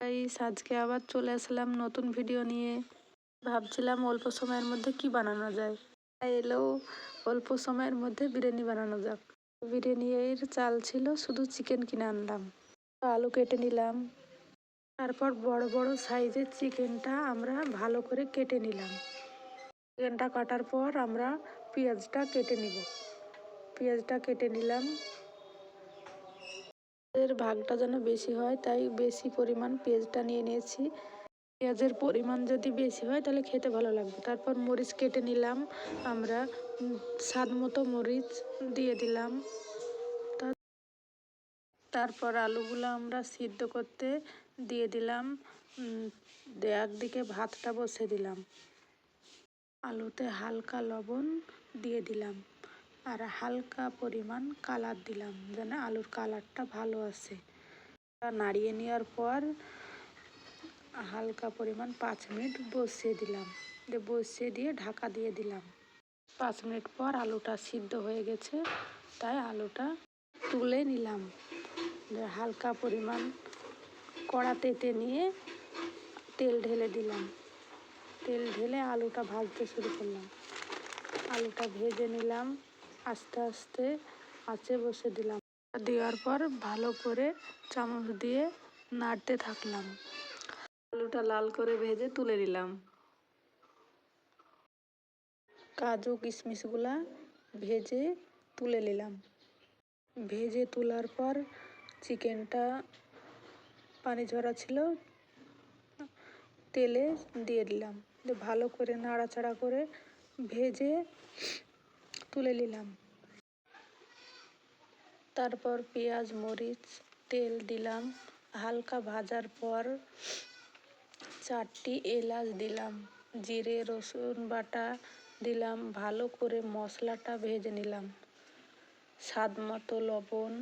Guys, আজকে আবার চলে আসলাম নতুন ভিডিও নিয়ে। ভাবছিলাম অল্প সময়ের মধ্যে কি বানানো যায়, তাই এলো অল্প সময়ের মধ্যে বিরিয়ানি বানানো যাক। বিরিয়ানির চাল ছিল, শুধু চিকেন কিনে আনলাম, আলু কেটে নিলাম। তারপর বড় বড় সাইজের চিকেনটা আমরা ভালো করে কেটে নিলাম। চিকেনটা কাটার পর আমরা পেঁয়াজটা কেটে নিব। পেঁয়াজটা কেটে নিলাম। এর ভাগটা যেন বেশি হয়, তাই বেশি পরিমাণ পেঁয়াজটা নিয়ে নিয়েছি। পেঁয়াজের পরিমাণ যদি বেশি হয় তাহলে খেতে ভালো লাগবে। তারপর মরিচ কেটে নিলাম আমরা, স্বাদ মতো মরিচ দিয়ে দিলাম। তারপর আলুগুলো আমরা সিদ্ধ করতে দিয়ে দিলাম। একদিকে ভাতটা বসে দিলাম। আলুতে হালকা লবণ দিয়ে দিলাম আর হালকা পরিমাণ কালার দিলাম, যেন আলুর কালারটা ভালো আসে। নাড়িয়ে নেওয়ার পর হালকা পরিমাণ 5 মিনিট বসিয়ে দিলাম। বসিয়ে দিয়ে ঢাকা দিয়ে দিলাম। 5 মিনিট পর আলুটা সিদ্ধ হয়ে গেছে, তাই আলুটা তুলে নিলাম। হালকা পরিমাণ কড়াতে নিয়ে তেল ঢেলে দিলাম। তেল ঢেলে আলুটা ভাজতে শুরু করলাম। আলুটা ভেজে নিলাম, আস্তে আস্তে আঁচে বসে দিলাম। দেওয়ার পর ভালো করে চামচ দিয়ে নাড়তে থাকলাম। আলুটা লাল করে ভেজে তুলে নিলাম। কাজু কিশমিশগুলা ভেজে তুলে নিলাম। ভেজে তোলার পর চিকেনটা পানি ঝরা ছিল, তেলে দিয়ে দিলাম। ভালো করে নাড়াচাড়া করে ভেজে তুলে নিলাম। তারপর পেঁয়াজ মরিচ তেল দিলাম। হালকা ভাজার পর 4টি এলাচ দিলাম, জিরে রসুন বাটা দিলাম। ভালো করে মশলাটা ভেজে নিলাম। স্বাদ মতো লবণ,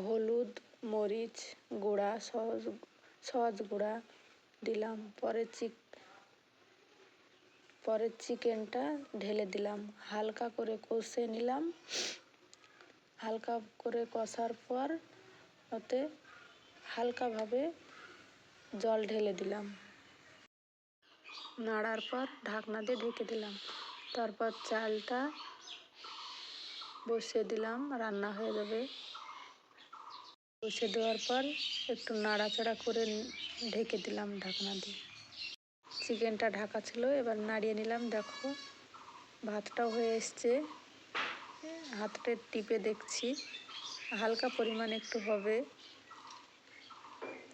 হলুদ, মরিচ গুঁড়া, সস গুঁড়া দিলাম। পরে চিকেনটা ঢেলে দিলাম। হালকা করে কষে নিলাম। হালকা করে কষার পর ওতে হালকাভাবে জল ঢেলে দিলাম। নাড়ার পর ঢাকনা দিয়ে ঢেকে দিলাম। তারপর চালটা বসিয়ে দিলাম, রান্না হয়ে যাবে। বসিয়ে দেওয়ার পর একটু নাড়াচাড়া করে ঢেকে দিলাম ঢাকনা দিয়ে। চিকেনটা ঢাকা ছিল, এবার নাড়িয়ে নিলাম। দেখো ভাতটাও হয়ে এসছে। হাতটা টিপে দেখছি, হালকা পরিমাণ একটু হবে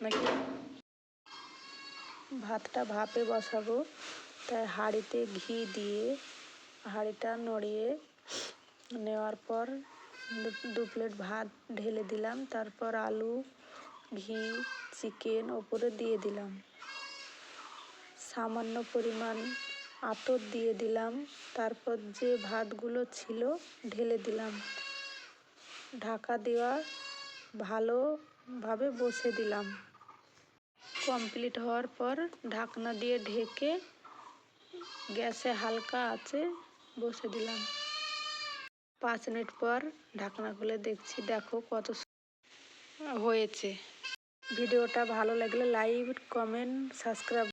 নাকি। ভাতটা ভাপে বসাবো, তাই হাঁড়িতে ঘি দিয়ে হাঁড়িটা নড়িয়ে নেওয়ার পর 2 প্লেট ভাত ঢেলে দিলাম। তারপর আলু, ঘি, চিকেন ওপরে দিয়ে দিলাম। সামান্য পরিমাণ আতর দিয়ে দিলাম। তারপর যে ভাতগুলো ছিল ঢেলে দিলাম। ঢাকা দেওয়া ভালোভাবে বসে দিলাম। কমপ্লিট হওয়ার পর ঢাকনা দিয়ে ঢেকে গ্যাসে হালকা আঁচে বসে দিলাম। 5 মিনিট পর ঢাকনা খুলে দেখছি, দেখো কত হয়েছে। ভিডিওটা ভালো লাগলে লাইক, কমেন্ট, সাবস্ক্রাইব